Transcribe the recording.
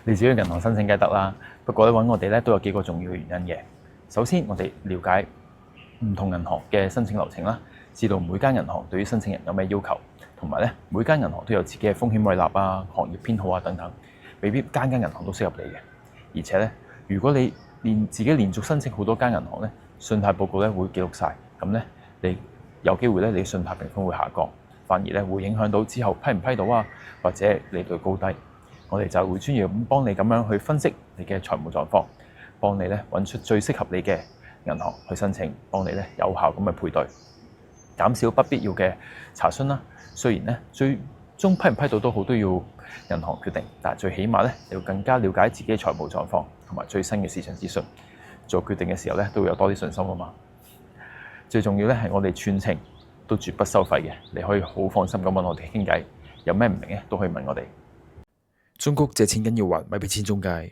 你自己去銀行申請梗得啦，不過咧揾我哋咧都有幾個重要嘅原因嘅。首先，我哋了解唔同銀行嘅申請流程啦，知道每間銀行對於申請人有咩要求，同埋咧每間銀行都有自己嘅風險胃納啊、行業編號啊等等，未必間銀行都適合你嘅。而且咧，如果你自己連續申請好多間銀行咧，信貸報告咧會記錄晒，咁咧你有機會咧你信貸評分會下降，反而咧會影響到之後批唔批到啊，或者利率高低。我哋就會專業咁幫你咁樣去分析你嘅財務狀況，幫你咧揾出最適合你嘅銀行去申請，幫你咧有效咁去配對，減少不必要嘅查詢啦。雖然咧最終批唔批到都好，都要銀行決定，但係最起碼咧你要更加了解自己嘅財務狀況同埋最新嘅市場資訊，做決定嘅時候咧都會有多啲信心啊嘛。最重要咧係我哋全程都絕不收費嘅，你可以好放心咁揾我哋傾偈，有咩唔明咧都可以問我哋。中國借錢緊要還，咪俾錢中介。